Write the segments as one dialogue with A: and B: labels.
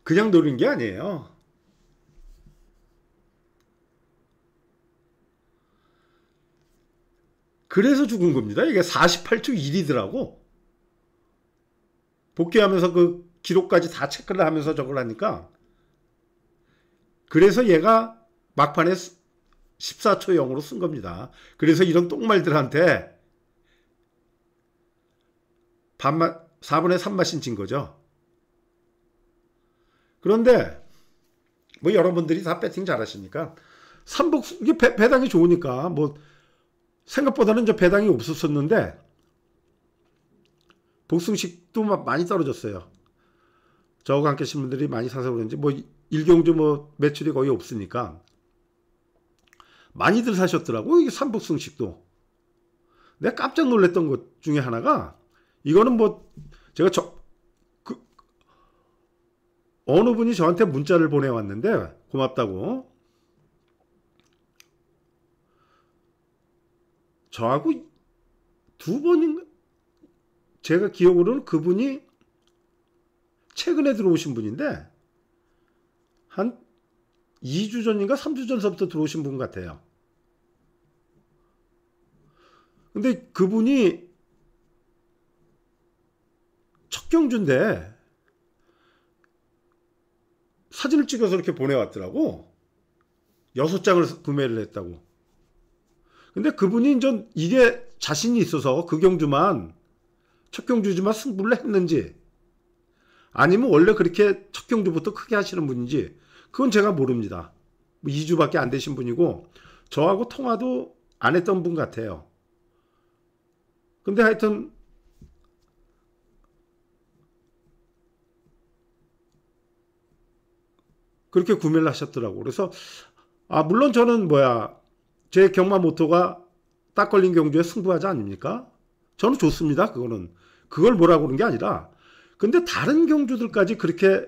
A: 그냥 노린 게 아니에요. 그래서 죽은 겁니다. 이게 48초 1이더라고. 복귀하면서 그 기록까지 다 체크를 하면서 저걸 하니까. 그래서 얘가 막판에 14초 0으로 쓴 겁니다. 그래서 이런 똥말들한테 4분의 3마신 진 거죠. 그런데 뭐 여러분들이 다 배팅 잘하시니까 이게 배당이 좋으니까 뭐 생각보다는 저 배당이 없었었는데 복승식도 많이 떨어졌어요. 저하고 함께 하신 분들이 많이 사서 그런지 뭐 일경주 뭐 매출이 거의 없으니까 많이들 사셨더라고. 이게 삼복승식도. 내가 깜짝 놀랐던 것 중에 하나가 이거는 뭐 제가 어느 분이 저한테 문자를 보내왔는데 고맙다고. 저하고 두 번인가 제가 기억으로는 그분이 최근에 들어오신 분인데 한 2주 전인가 3주 전서부터 들어오신 분 같아요. 근데 그분이 첫 경주인데 사진을 찍어서 이렇게 보내왔더라고. 6장을 구매를 했다고. 근데 그분이 전 이게 자신이 있어서 그 경주만 첫 경주지만 승부를 했는지 아니면 원래 그렇게 첫 경주부터 크게 하시는 분인지 그건 제가 모릅니다. 2주밖에 안 되신 분이고 저하고 통화도 안 했던 분 같아요. 근데 하여튼 그렇게 구매를 하셨더라고. 그래서 물론 저는 제 경마 모토가 딱 걸린 경주에 승부하자 아닙니까? 저는 좋습니다. 그걸 뭐라고 그러는 게 아니라 근데 다른 경주들까지 그렇게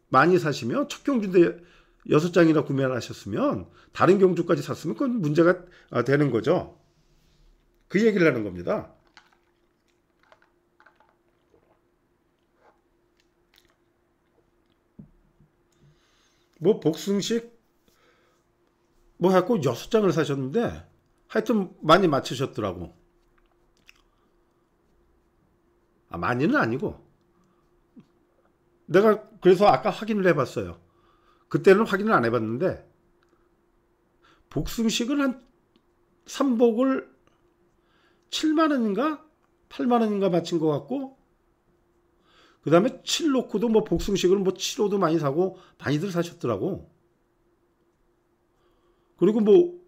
A: 많이 사시면 첫 경주인데 6장이나 구매를 하셨으면 다른 경주까지 샀으면 그건 문제가 되는 거죠. 그 얘기를 하는 겁니다. 뭐 복승식 뭐 해갖고 6장을 사셨는데 하여튼 많이 맞추셨더라고. 많이는 아니고 내가 그래서 아까 확인을 해봤어요. 그때는 확인을 안 해봤는데 복승식은 한 3복을 7만원인가 8만원인가 맞힌 것 같고 그 다음에 7 놓고도 뭐 복승식을 뭐 7호도 많이 사고 많이들 사셨더라고. 그리고 뭐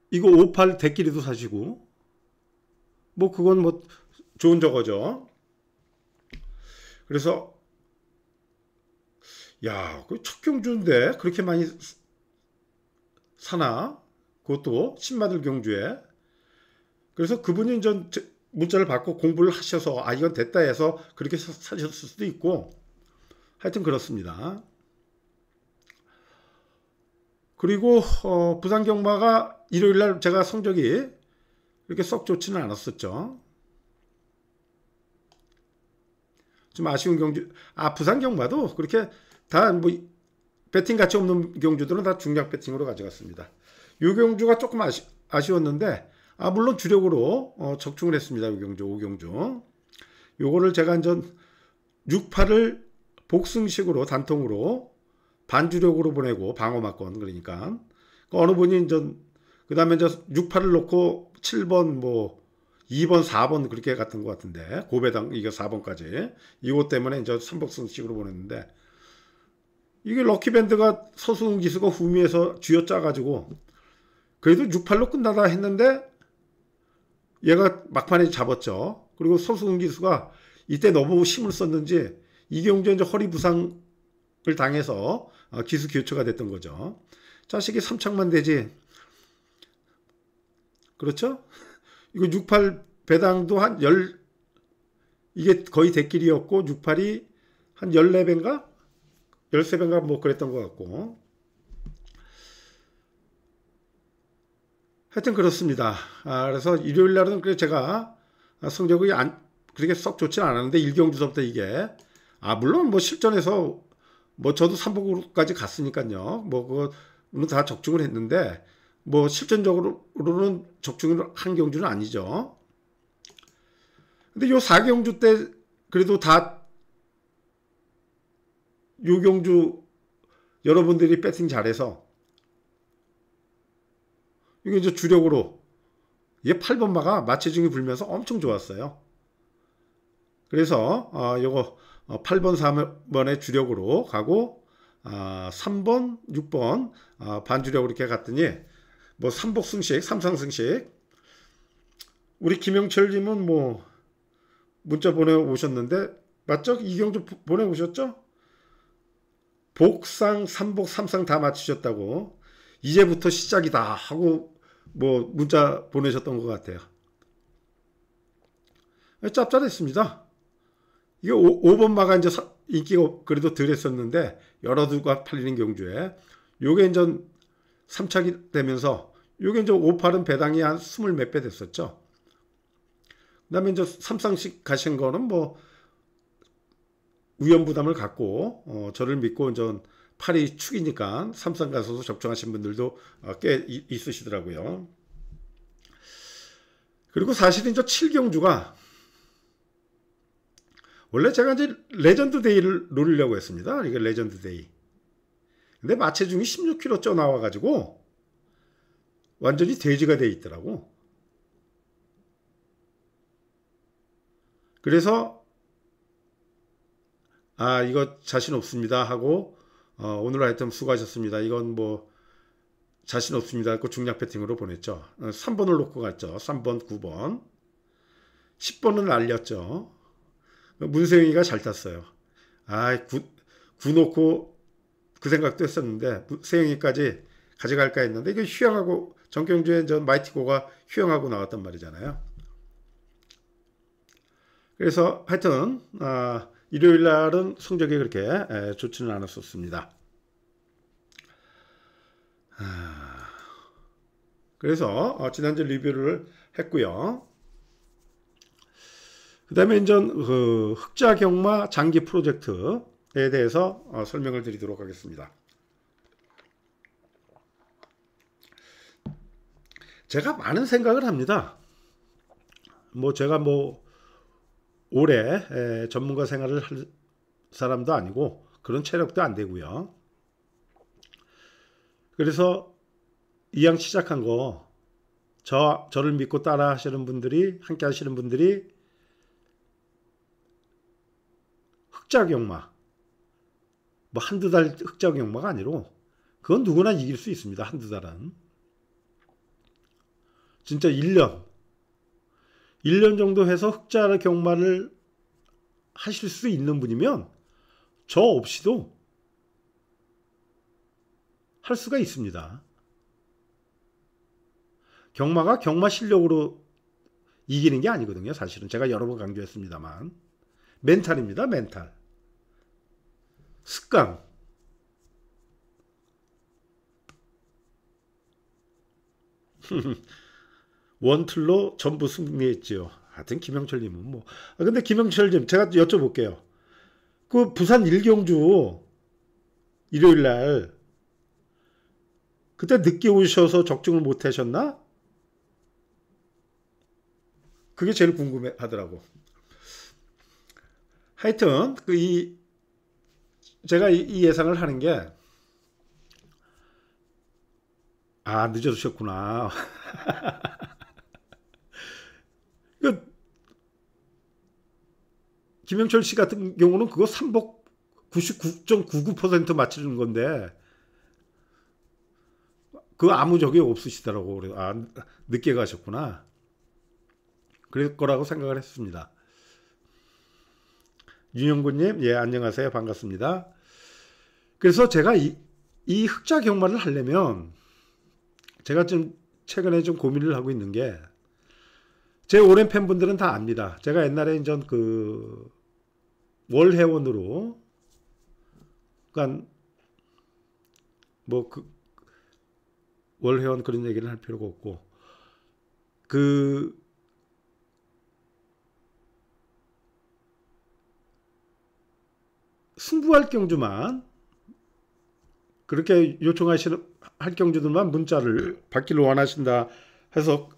A: 이거 58 대끼리도 사시고 뭐 그건 뭐 좋은 저거죠. 그래서 야, 그 첫 경주인데 그렇게 많이 사나? 그것도 신마들 경주에. 그래서 그분이 전 문자를 받고 공부를 하셔서 이건 됐다 해서 그렇게 사셨을 수도 있고 하여튼 그렇습니다. 그리고 부산 경마가 일요일날 제가 성적이 그렇게 썩 좋지는 않았었죠. 좀 아쉬운 경주. 부산 경마도 그렇게 다 뭐 배팅 가치 없는 경주들은 다 중량 배팅으로 가져갔습니다. 이 경주가 조금 아쉬웠는데 물론 주력으로 적중을 했습니다. 이 경주 5경주. 요거를 제가 이제 6파를 복승식으로 단통으로 반주력으로 보내고 방어막권 그러니까 어느 분이 이제 그다음에 이제 6파를 놓고 7번 뭐 2번 4번 그렇게 갔던 것 같은데 고배당 이게 4번까지 이것 때문에 이제 3복승식으로 보냈는데 이게 럭키밴드가 서수흥 기수가 후미에서 쥐어짜가지고 그래도 6팔로 끝나다 했는데 얘가 막판에 잡았죠. 그리고 서수흥 기수가 이때 너무 힘을 썼는지 이경주에 이제 허리 부상을 당해서 기수 교체가 됐던 거죠. 자식이 3창만 되지. 그렇죠? 이거 68 배당도 이게 거의 대길이었고 68이 한 14배인가? 13배인가 뭐 그랬던 것 같고. 하여튼 그렇습니다. 그래서 일요일 날은 그래 제가 성적이 그렇게 썩 좋지 않았는데 1경주서부터 이게 물론 뭐 실전에서 뭐 저도 삼복으로까지 갔으니까요. 뭐 그거는 다 적중을 했는데 뭐 실전적으로는 적중을 한 경주는 아니죠. 근데 요 4경주 때 그래도 다 요 경주 여러분들이 배팅 잘해서 이게 이제 주력으로 이게 8번마가 마체중이 불면서 엄청 좋았어요. 그래서 요거 8번, 4번의 주력으로 가고 3번, 6번 반주력으로 이렇게 갔더니 뭐 삼복승식, 삼상승식 우리 김영철님은 뭐 문자 보내오셨는데 맞죠? 이경주 보내오셨죠? 복상, 삼복, 삼상 다 맞추셨다고 이제부터 시작이다 하고 뭐 문자 보내셨던 것 같아요. 짭짤했습니다. 이게 5번마가 이제 인기가 그래도 덜 했었는데 여러 두가 팔리는 경주에 요게 이제 3착이 되면서 요게 이제 5팔은 배당이 한 20 몇 배 됐었죠. 그 다음에 이제 삼상식 가신 거는 뭐 위험부담을 갖고 저를 믿고 이제 팔이 축이니까 삼상 가서도 적중하신 분들도 꽤 있으시더라고요. 그리고 사실 이제 7경주가 원래 제가 이제 레전드 데이를 노리려고 했습니다. 이게 레전드 데이. 근데 마체중이 16kg 쪄 나와가지고 완전히 돼지가 돼 있더라고. 그래서 이거 자신 없습니다 하고 오늘 하여튼 수고하셨습니다. 이건 뭐 자신 없습니다 하고 중략 배팅으로 보냈죠. 3번을 놓고 갔죠. 3번, 9번. 10번은 날렸죠. 문세영이가 잘 탔어요. 9 놓고 그 생각도 했었는데 세영이까지 가져갈까 했는데 이게 휴양하고 정경주에 전 마이티고가 휴양하고 나왔단 말이잖아요. 그래서 하여튼 일요일 날은 성적이 그렇게 좋지는 않았었습니다. 그래서 지난주 리뷰를 했고요. 그 다음에 이제 흑자경마 장기 프로젝트에 대해서 설명을 드리도록 하겠습니다. 제가 많은 생각을 합니다. 뭐 제가 뭐 오래 전문가 생활을 할 사람도 아니고 그런 체력도 안 되고요. 그래서 이왕 시작한 거 저를 믿고 따라 하시는 분들이 함께 하시는 분들이 흑자경마 뭐 한두 달 흑자경마가 아니로 그건 누구나 이길 수 있습니다. 한두 달은 진짜 1년 정도 해서 흑자 경마를 하실 수 있는 분이면 저 없이도 할 수가 있습니다. 경마가 경마 실력으로 이기는 게 아니거든요. 사실은 제가 여러 번 강조했습니다만 멘탈입니다. 멘탈. 습관. 원툴로 전부 승리했지요. 하여튼 김영철님은 뭐. 근데 김영철님 제가 여쭤볼게요. 그 부산 일경주 일요일 날 그때 늦게 오셔서 적중을 못 하셨나? 그게 제일 궁금해 하더라고. 하여튼 제가 이 예상을 하는 게 늦어주셨구나. 김영철 씨 같은 경우는 그거 삼복 99.99% 맞추는 건데 그거 아무 적이 없으시더라고. 그래서 늦게 가셨구나. 그럴 거라고 생각을 했습니다. 윤영구님, 예, 안녕하세요. 반갑습니다. 그래서 제가 이 흑자 경마를 하려면 제가 좀 최근에 좀 고민을 하고 있는 게 제 오랜 팬분들은 다 압니다. 제가 옛날에 전 월회원으로 그러니까 뭐 월회원 그런 얘기를 할 필요가 없고 승부할 경주만 그렇게 요청하시는 할 경주들만 문자를 받기를 원하신다 해서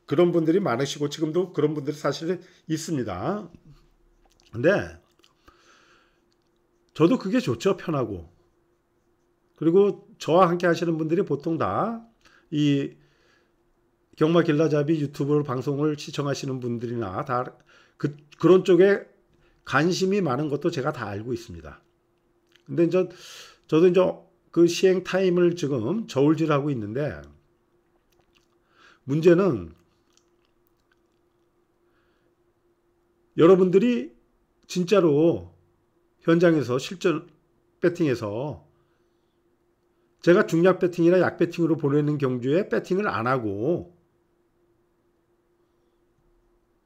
A: 그런 분들이 많으시고 지금도 그런 분들이 사실 있습니다. 근데 저도 그게 좋죠. 편하고. 그리고 저와 함께 하시는 분들이 보통 다 이 경마 길라잡이 유튜브 방송을 시청하시는 분들이나 다 그런 쪽에 관심이 많은 것도 제가 다 알고 있습니다. 근데 이제 저도 이제 그 시행 타임을 지금 저울질하고 있는데 문제는 여러분들이 진짜로 현장에서 실전 배팅에서 제가 중약 배팅이나 약 배팅으로 보내는 경주에 배팅을 안 하고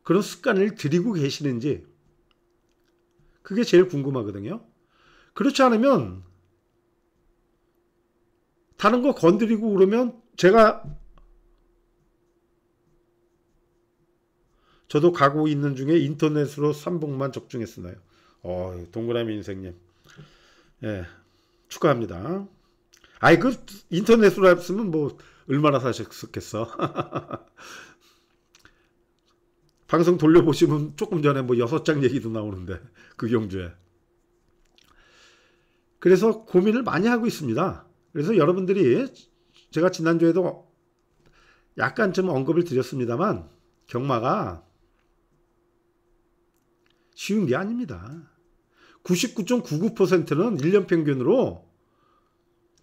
A: 그런 습관을 들이고 계시는지 그게 제일 궁금하거든요. 그렇지 않으면 다른 거 건드리고 그러면 저도 가고 있는 중에 인터넷으로 3복만 적중했으나요? 동그라미 인생님. 예, 축하합니다. 아이, 인터넷으로 했으면 뭐, 얼마나 사셨겠어. 방송 돌려보시면 조금 전에 뭐 6장 얘기도 나오는데, 그 경주에. 그래서 고민을 많이 하고 있습니다. 그래서 여러분들이, 제가 지난주에도 약간 좀 언급을 드렸습니다만, 경마가 쉬운 게 아닙니다. 99.99%는 1년 평균으로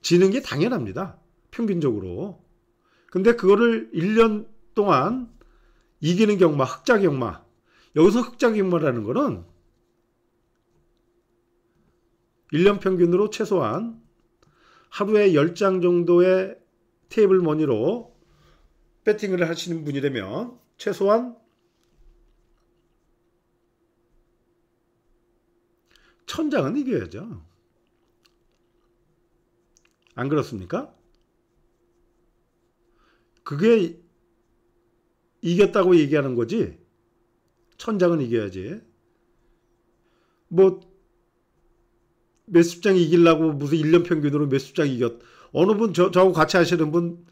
A: 지는 게 당연합니다. 평균적으로. 근데 그거를 1년 동안 이기는 경마, 흑자 경마. 여기서 흑자 경마라는 거는 1년 평균으로 최소한 하루에 10장 정도의 테이블 머니로 배팅을 하시는 분이라면 최소한 1000장은 이겨야죠. 안 그렇습니까? 그게 이겼다고 얘기하는 거지. 1000장은 이겨야지. 뭐 몇십 장 이기려고 무슨 1년 평균으로 몇십 장 이겼. 어느 분 저하고 같이 하시는 분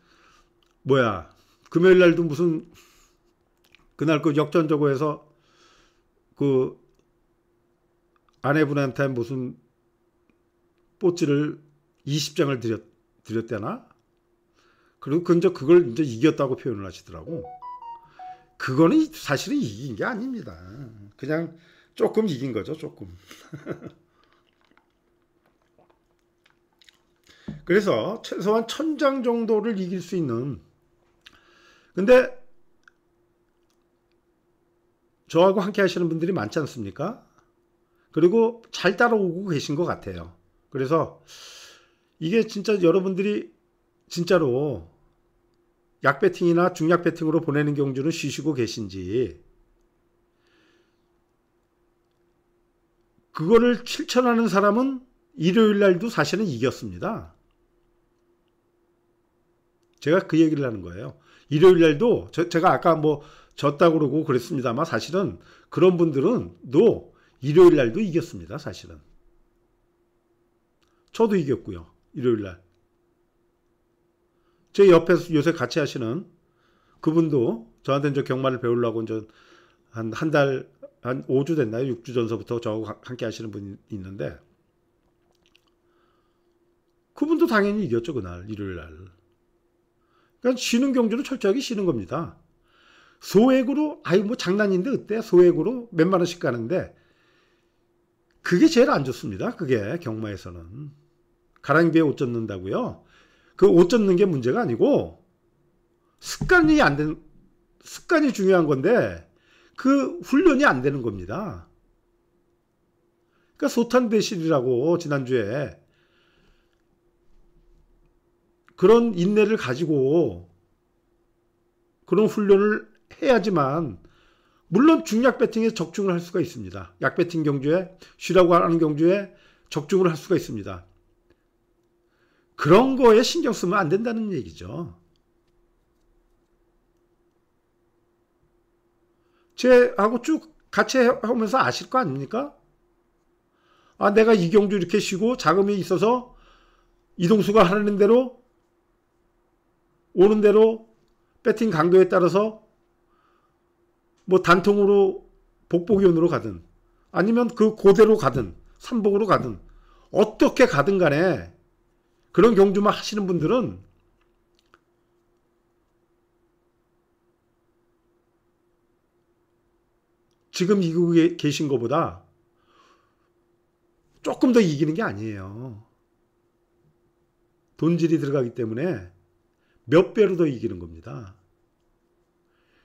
A: 뭐야. 금요일 날도 무슨 그날 그 역전저고 해서 그 아내분한테 무슨 뽀찌를 20장을 드렸대나? 그리고 그걸 이제 이겼다고 표현을 하시더라고. 그거는 사실은 이긴 게 아닙니다. 그냥 조금 이긴 거죠, 조금. 그래서 최소한 1000장 정도를 이길 수 있는. 근데 저하고 함께 하시는 분들이 많지 않습니까? 그리고 잘 따라오고 계신 것 같아요. 그래서 이게 진짜 여러분들이 진짜로 약 배팅이나 중약 배팅으로 보내는 경주는 쉬시고 계신지 그거를 실천하는 사람은 일요일 날도 사실은 이겼습니다. 제가 그 얘기를 하는 거예요. 일요일 날도 제가 아까 뭐 졌다고 그러고 그랬습니다만 사실은 그런 분들은 일요일 날도 이겼습니다. 사실은. 저도 이겼고요. 일요일 날. 제 옆에서 요새 같이 하시는 그분도 저한테 이제 경마를 배우려고 이제 한 5주 됐나요? 6주 전서부터 저하고 함께 하시는 분이 있는데 그분도 당연히 이겼죠. 그날 일요일 날. 그러니까 쉬는 경주는 철저하게 쉬는 겁니다. 소액으로 뭐 장난인데 어때? 소액으로 몇만 원씩 가는데 그게 제일 안 좋습니다. 그게 경마에서는. 가랑비에 옷 젖는다고요. 그 옷 젖는 게 문제가 아니고 습관이 중요한 건데 그 훈련이 안 되는 겁니다. 그러니까 소탄대실이라고 지난주에 그런 인내를 가지고 그런 훈련을 해야지만 물론 중약 배팅에 적중을 할 수가 있습니다. 약 배팅 경주에 쉬라고 하는 경주에 적중을 할 수가 있습니다. 그런 거에 신경 쓰면 안 된다는 얘기죠. 쟤하고 쭉 같이 하면서 아실 거 아닙니까? 아, 내가 이 경주 이렇게 쉬고 자금이 있어서 이동수가 하는 대로 오는 대로 배팅 강도에 따라서 뭐 단통으로 복복이온으로 가든 아니면 그대로 가든 삼복으로 가든 어떻게 가든 간에 그런 경주만 하시는 분들은 지금 이기고 계신 것보다 조금 더 이기는 게 아니에요. 돈질이 들어가기 때문에 몇 배로 더 이기는 겁니다.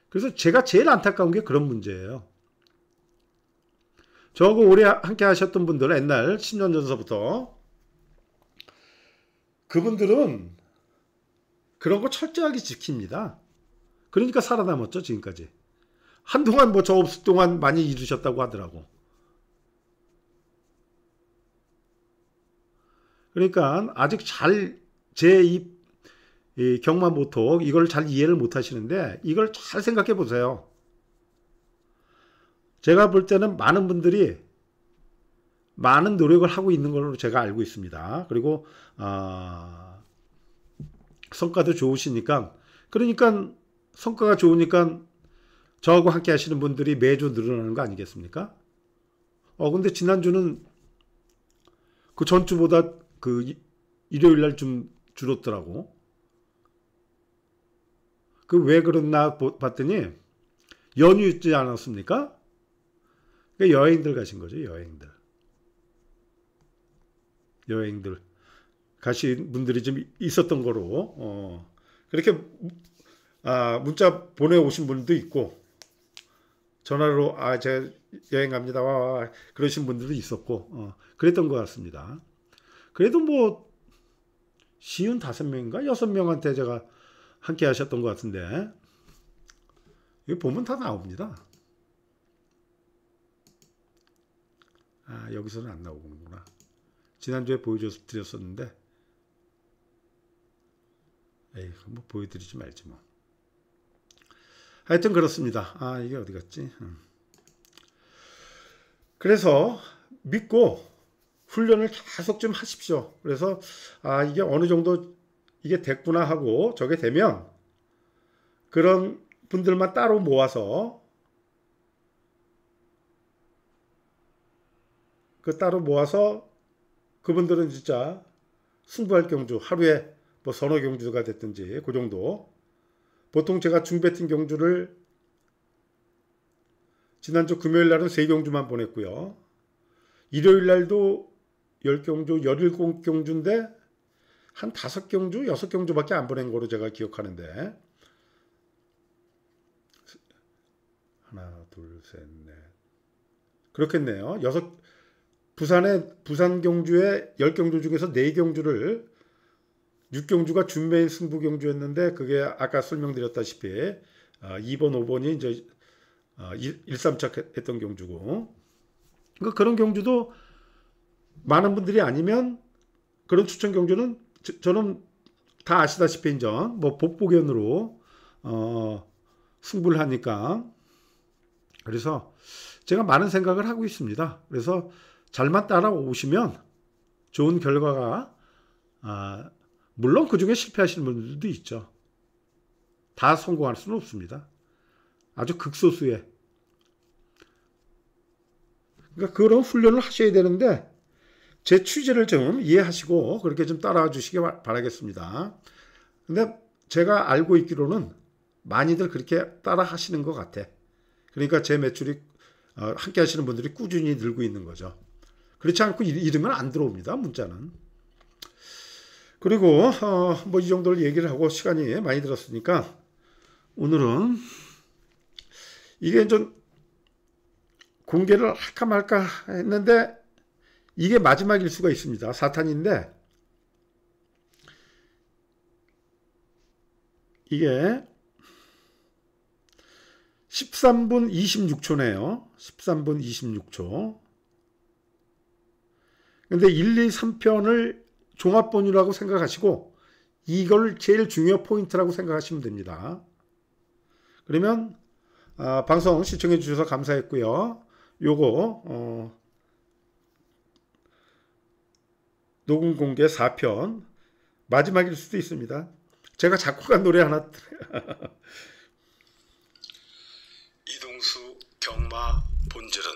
A: 그래서 제가 제일 안타까운 게 그런 문제예요. 저하고 오래 함께 하셨던 분들, 옛날 10년 전서부터 그분들은 그런 거 철저하게 지킵니다. 그러니까 살아남았죠, 지금까지. 한동안 뭐 저 없을 동안 많이 이루셨다고 하더라고. 그러니까 아직 잘 제 이 경마모토 이걸 잘 이해를 못 하시는데 이걸 잘 생각해 보세요. 제가 볼 때는 많은 분들이 많은 노력을 하고 있는 걸로 제가 알고 있습니다. 그리고 성과도 좋으시니까, 그러니까 성과가 좋으니까 저하고 함께 하시는 분들이 매주 늘어나는 거 아니겠습니까? 근데 지난주는 그 전주보다 그 일요일 날 좀 줄었더라고. 그 왜 그랬나 봤더니 연휴 있지 않았습니까? 그러니까 여행들 가신 거죠, 여행들 가신 분들이 좀 있었던 거로 그렇게 문자 보내오신 분도 있고 전화로 제가 여행 갑니다 와 그러신 분들도 있었고 그랬던 것 같습니다. 그래도 뭐 55명인가 6명한테 제가 함께 하셨던 것 같은데 이거 보면 다 나옵니다. 여기서는 안 나오는구나. 지난주에 보여드렸었는데 뭐 보여드리지 말지 뭐. 하여튼 그렇습니다. 이게 어디 갔지? 그래서 믿고 훈련을 계속 좀 하십시오. 그래서 이게 어느 정도 이게 됐구나 하고 저게 되면 그런 분들만 따로 모아서 그분들은 진짜 승부할 경주 하루에 뭐 서너 경주가 됐든지 그 정도. 보통 제가 중배팅 경주를 지난주 금요일 날은 3경주만 보냈고요. 일요일 날도 10경주, 17경주인데 한 5경주, 6경주밖에 안 보낸 거로 제가 기억하는데 하나, 둘, 셋, 넷 그렇겠네요. 부산 경주에 10경주 중에서 4경주를 6경주가 준매인 승부 경주였는데 그게 아까 설명드렸다시피 2번, 5번이 이제 1, 3차 했던 경주고 그러니까 그런 경주도 많은 분들이 아니면 그런 추천 경주는 저는 다 아시다시피 이제 뭐 복복연으로 승부를 하니까 그래서 제가 많은 생각을 하고 있습니다. 그래서 잘만 따라오시면 좋은 결과가 물론 그중에 실패하시는 분들도 있죠. 다 성공할 수는 없습니다. 아주 극소수에. 그러니까 그런 훈련을 하셔야 되는데 제 취지를 좀 이해하시고 그렇게 좀 따라와 주시기 바라겠습니다. 근데 제가 알고 있기로는 많이들 그렇게 따라 하시는 것 같아. 그러니까 제 매출이 함께 하시는 분들이 꾸준히 늘고 있는 거죠. 그렇지 않고 이러면 안 들어옵니다. 문자는. 그리고 뭐 이 정도를 얘기를 하고 시간이 많이 들었으니까 오늘은 이게 좀 공개를 할까 말까 했는데 이게 마지막일 수가 있습니다. 사탄인데 이게 13분 26초네요. 13분 26초. 근데 1, 2, 3편을 종합본이라고 생각하시고 이걸 제일 중요 포인트라고 생각하시면 됩니다. 그러면 방송 시청해 주셔서 감사했고요. 요거 녹음 공개 4편 마지막일 수도 있습니다. 제가 작곡한 노래 하나
B: 이동수 경마 본질은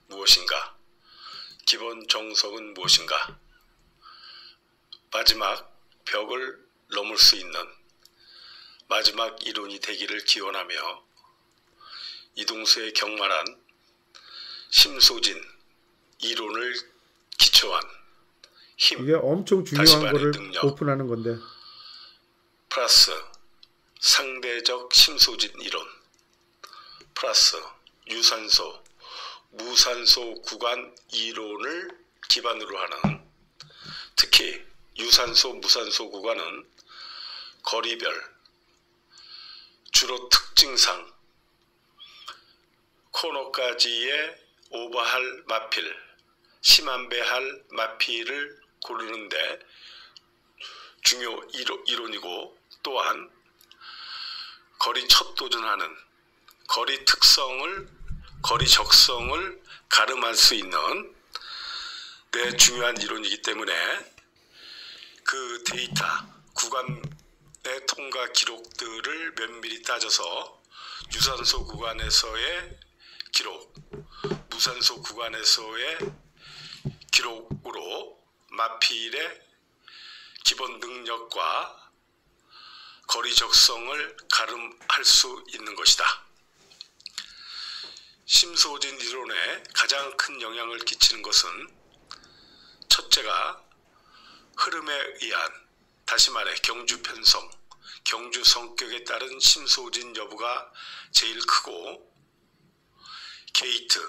B: 무엇인가? 기본 정석은 무엇인가? 마지막 벽을 넘을 수 있는 마지막 이론이 되기를 기원하며 이동수의 경마란 심소진 이론을 기초한 힘,
A: 이게 엄청 중요한 거를
B: 능력,
A: 오픈하는 건데
B: 플러스 상대적 심소진 이론 플러스 유산소, 무산소 구간 이론을 기반으로 하는, 특히 유산소, 무산소 구간은 거리별, 주로 특징상, 코너까지의 오버할 마필, 심한배할 마필을 고르는데 중요 이론이고, 또한 거리 첫 도전하는 거리 특성을, 거리 적성을 가름할 수 있는 중요한 이론이기 때문에 그 데이터, 구간의 통과 기록들을 면밀히 따져서 유산소 구간에서의 기록, 무산소 구간에서의 기록으로 마필의 기본 능력과 거리 적성을 가름할 수 있는 것이다. 심소진 이론에 가장 큰 영향을 끼치는 것은 첫째가 흐름에 의한, 다시 말해 경주 편성, 경주 성격에 따른 심소진 여부가 제일 크고, 게이트,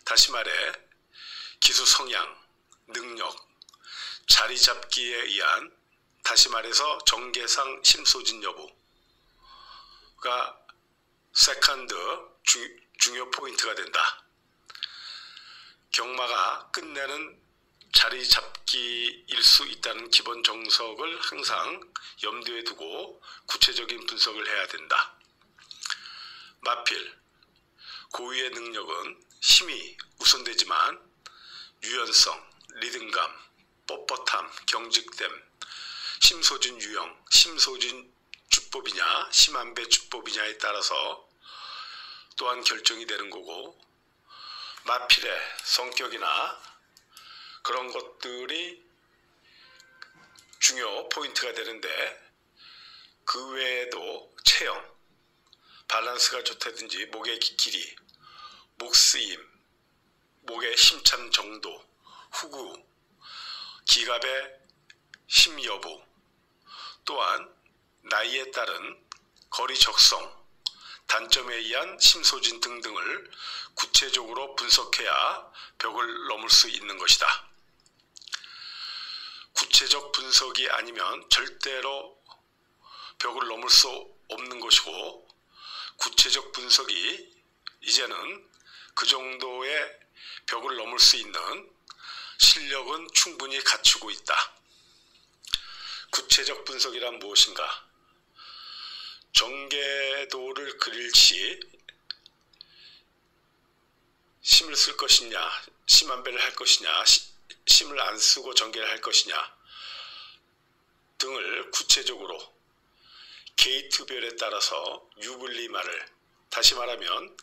B: 다시 말해 기수 성향, 능력, 자리 잡기에 의한, 다시 말해서 정계상 심소진 여부가 세컨드 중요 포인트가 된다. 경마가 끝내는 자리 잡기일 수 있다는 기본 정석을 항상 염두에 두고 구체적인 분석을 해야 된다. 마필, 고유의 능력은 힘이 우선되지만 유연성, 리듬감, 뻣뻣함, 경직됨, 심소진 유형, 심소진 주법이냐 심한배 주법이냐에 따라서 또한 결정이 되는 거고, 마필의 성격이나 그런 것들이 중요 포인트가 되는데, 그 외에도 체형, 밸런스가 좋다든지 목의 길이, 목 쓰임, 목의 힘찬 정도, 후구, 기갑의 힘 여부, 또한 나이에 따른 거리 적성, 단점에 의한 심소진 등등을 구체적으로 분석해야 벽을 넘을 수 있는 것이다. 구체적 분석이 아니면 절대로 벽을 넘을 수 없는 것이고, 구체적 분석이 이제는 그 정도의 벽을 넘을 수 있는 실력은 충분히 갖추고 있다. 구체적 분석이란 무엇인가? 정계도를 그릴 시 심을 쓸 것이냐, 심한배를 할 것이냐, 심을 안 쓰고 전개를 할 것이냐 등을 구체적으로 게이트별에 따라서 유불리말을, 다시 말하면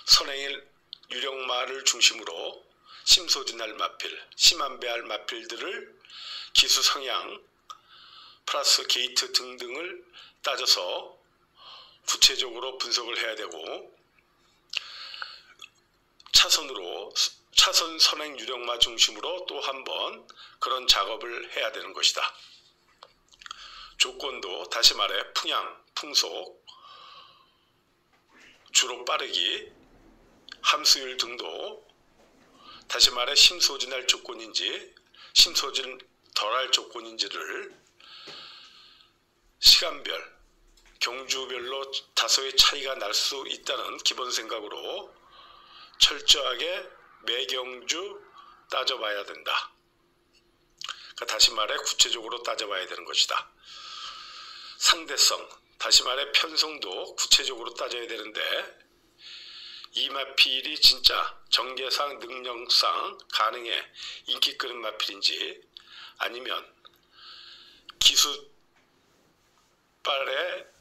B: 선행일 유령말을 중심으로 심소진할 마필, 심한배할 마필들을 기수 성향 플러스 게이트 등등을 따져서 구체적으로 분석을 해야 되고, 차선 선행 유령마 중심으로 또 한 번 그런 작업을 해야 되는 것이다. 조건도 다시 말해 풍향, 풍속, 주로 빠르기, 함수율 등도 다시 말해 심소진할 조건인지 심소진 덜할 조건인지를 시간별, 경주별로 다소의 차이가 날 수 있다는 기본 생각으로 철저하게 매경주 따져봐야 된다. 그러니까 다시 말해 구체적으로 따져봐야 되는 것이다. 상대성, 다시 말해 편성도 구체적으로 따져야 되는데, 이 마필이 진짜 정계상 능력상 가능해 인기 끄는 마필인지, 아니면 기수빨의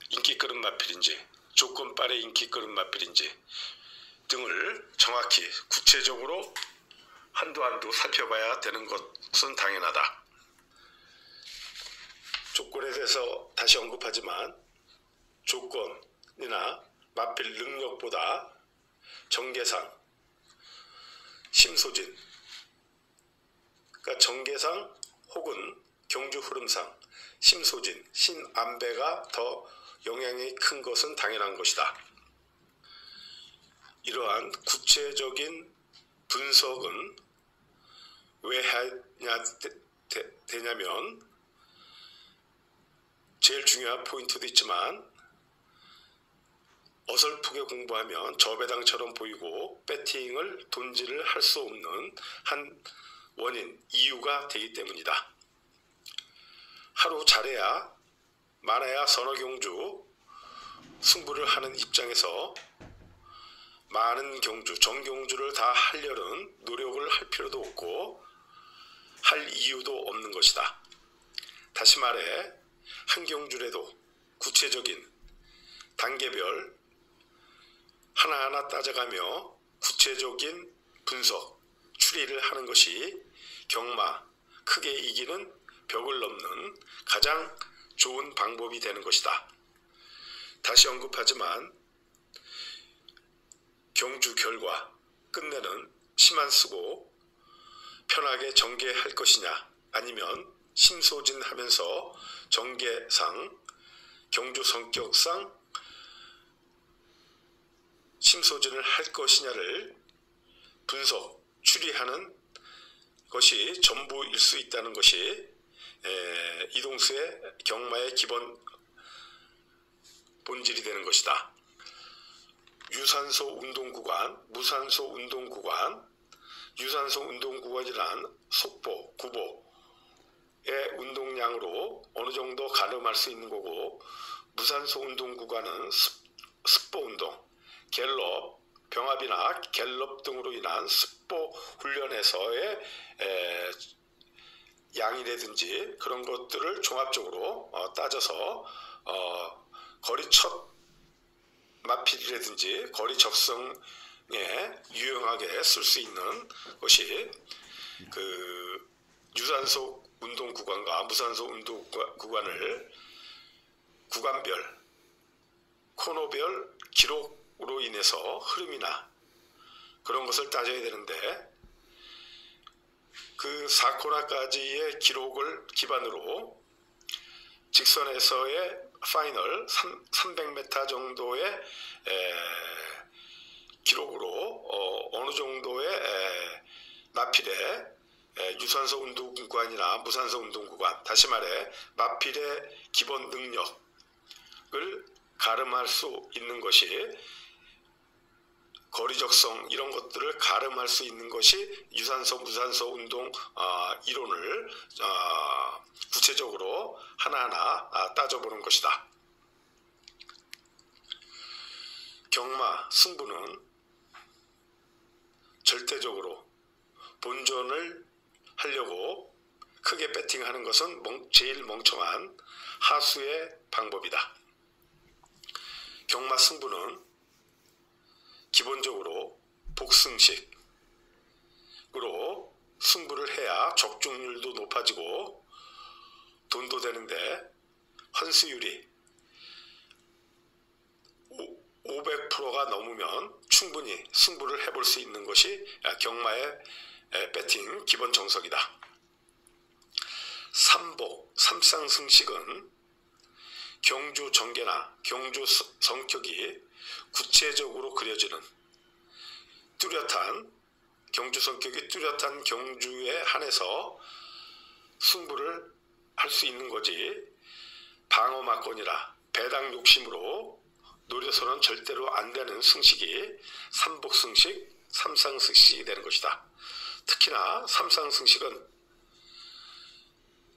B: 인기 끄는 마필인지 조건빨의 인기 끄는 마필인지 등을 정확히 구체적으로 한두 살펴봐야 되는 것은 당연하다. 조건에 대해서 다시 언급하지만 조건이나 마필 능력보다 정계상, 심소진, 그러니까 정계상 혹은 경주 흐름상, 심소진, 신안배가 더 영향이 큰 것은 당연한 것이다. 이러한 구체적인 분석은 왜 해야 되냐면 제일 중요한 포인트도 있지만 어설프게 공부하면 저배당처럼 보이고 배팅을 돈질을 할 수 없는 한 원인, 이유가 되기 때문이다. 하루 잘해야 많아야 서너 경주 승부를 하는 입장에서 많은 경주, 정경주를 다 하려는 노력을 할 필요도 없고 할 이유도 없는 것이다. 다시 말해 한 경주라도 구체적인 단계별 하나하나 따져가며 구체적인 분석, 추리를 하는 것이 경마, 크게 이기는 벽을 넘는 가장 좋은 방법이 되는 것이다. 다시 언급하지만 경주 결과 끝내는 시만 쓰고 편하게 전개할 것이냐 아니면 심소진하면서 전개상, 경주 성격상 심소진을 할 것이냐를 분석, 추리하는 것이 전부일 수 있다는 것이 이동수의 경마의 기본 본질이 되는 것이다. 유산소 운동구간, 무산소 운동구간, 유산소 운동구간이란 속보, 구보의 운동량으로 어느 정도 가늠할 수 있는 거고 무산소 운동구간은 습보 운동, 갤럽, 병합이나 갤럽 등으로 인한 습보 훈련에서의 양이라든지 그런 것들을 종합적으로 따져서 거리 첫 마필이라든지 거리 적성에 유용하게 쓸 수 있는 것이 그 유산소 운동 구간과 무산소 운동 구간을 구간별, 코너별 기록으로 인해서 흐름이나 그런 것을 따져야 되는데 그 4코너까지의 기록을 기반으로 직선에서의 파이널 300m 정도의 기록으로 어느 정도의 마필의 유산소 운동 구간이나 무산소 운동 구간, 다시 말해 마필의 기본 능력을 가름할 수 있는 것이 거리적성 이런 것들을 가름할 수 있는 것이 유산소 무산소 운동 이론을 구체적으로 하나하나 따져보는 것이다. 경마 승부는 절대적으로 본전을 하려고 크게 배팅하는 것은 제일 멍청한 하수의 방법이다. 경마 승부는 기본적으로 복승식으로 승부를 해야 적중률도 높아지고 돈도 되는데 환수율이 500%가 넘으면 충분히 승부를 해볼 수 있는 것이 경마의 배팅 기본 정석이다. 삼복, 삼상승식은 경주 전개나 경주 성격이 구체적으로 그려지는 뚜렷한 경주 성격이 뚜렷한 경주에 한해서 승부를 할 수 있는 거지 방어막건이라 배당 욕심으로 노려서는 절대로 안 되는 승식이 삼복승식, 삼상승식이 되는 것이다. 특히나 삼상승식은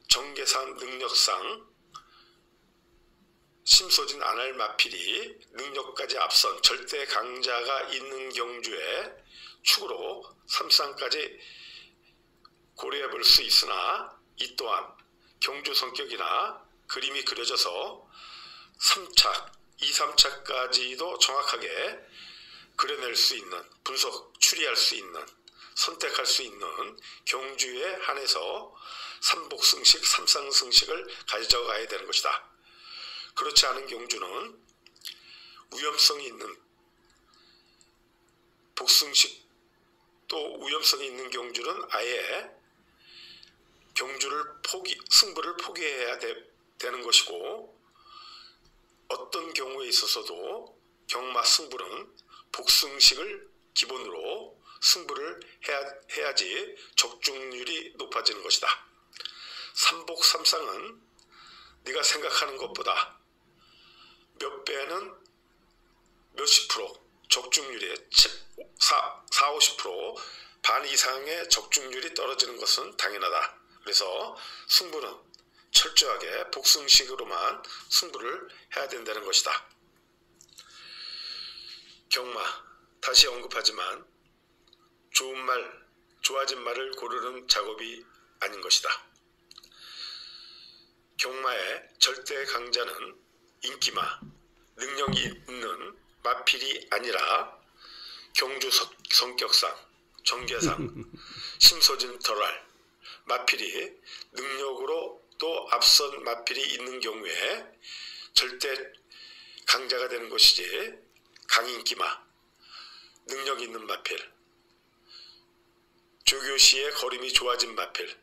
B: 정계상 능력상 심소진 안 할 마필이 능력까지 앞선 절대 강자가 있는 경주에 축으로 삼상까지 고려해 볼 수 있으나 이 또한 경주 성격이나 그림이 그려져서 3착, 2, 3착까지도 정확하게 그려낼 수 있는, 분석, 추리할 수 있는, 선택할 수 있는 경주에 한해서 삼복승식, 삼상승식을 가져가야 되는 것이다. 그렇지 않은 경주는 위험성이 있는 복승식, 또 위험성이 있는 경주는 아예 승부를 포기해야 되는 것이고, 어떤 경우에 있어서도 경마 승부는 복승식을 기본으로 승부를 해야지 적중률이 높아지는 것이다. 삼복 삼상은 네가 생각하는 것보다 몇 배는 몇십 프로 적중률이 40-50% 반 이상의 적중률이 떨어지는 것은 당연하다. 그래서 승부는 철저하게 복승식으로만 승부를 해야 된다는 것이다. 경마, 다시 언급하지만 좋은 말, 좋아진 말을 고르는 작업이 아닌 것이다. 경마의 절대 강자는 인기마, 능력이 있는 마필이 아니라 경주 성격상, 정계상, 심소진 덜할 마필이 능력으로 또 앞선 마필이 있는 경우에 절대 강자가 되는 것이지, 강인기마, 능력 있는 마필, 조교시의 걸음이 좋아진 마필을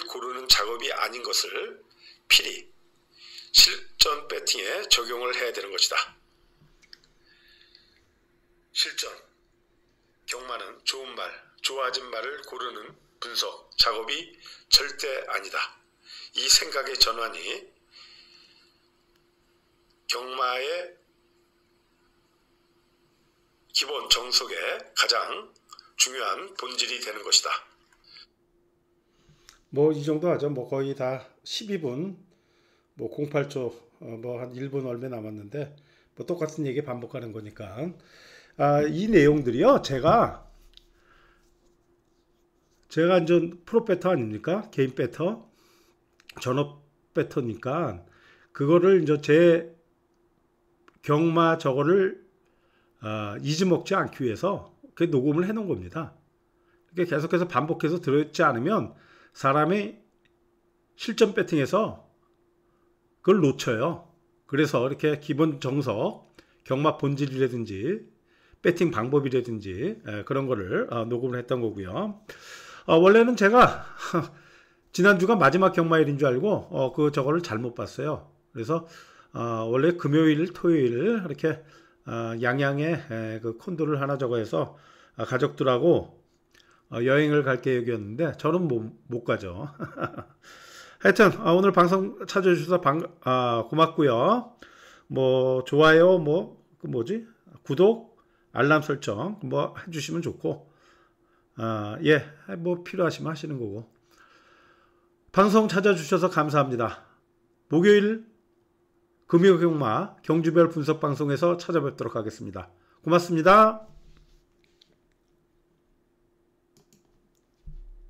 B: 고르는 작업이 아닌 것을 필히 실전 배팅에 적용을 해야 되는 것이다. 실전, 경마는 좋은 말, 좋아진 말을 고르는 분석, 작업이 절대 아니다. 이 생각의 전환이 경마의 기본 정석의 가장 중요한 본질이 되는 것이다.
A: 뭐 이 정도 하죠. 뭐 거의 다 12분, 뭐 08초, 뭐 한 1분 얼마 남았는데 뭐 똑같은 얘기 반복하는 거니까. 이 내용들이요, 제가 이제 프로 배터 아닙니까? 개인 배터, 전업 배터니까 그거를 이제 제 경마 저거를 잊어먹지 않기 위해서 그 녹음을 해놓은 겁니다. 이렇게 계속해서 반복해서 들었지 않으면 사람이 실전 배팅에서 그걸 놓쳐요. 그래서 이렇게 기본 정석, 경마 본질이라든지 배팅 방법이라든지 그런 거를 녹음을 했던 거고요. 원래는 제가 지난주가 마지막 경마일인 줄 알고 저거를 잘못 봤어요. 그래서 원래 금요일, 토요일 이렇게 양양에 그 콘도를 하나 저거 해서 가족들하고 여행을 갈 계획이었는데 저는 못 가죠. 하여튼 오늘 방송 찾아주셔서 고맙고요. 뭐 좋아요, 구독, 알람 설정 뭐 해주시면 좋고, 뭐 필요하시면 하시는 거고. 방송 찾아주셔서 감사합니다. 목요일 금요경마 경주별 분석 방송에서 찾아뵙도록 하겠습니다. 고맙습니다.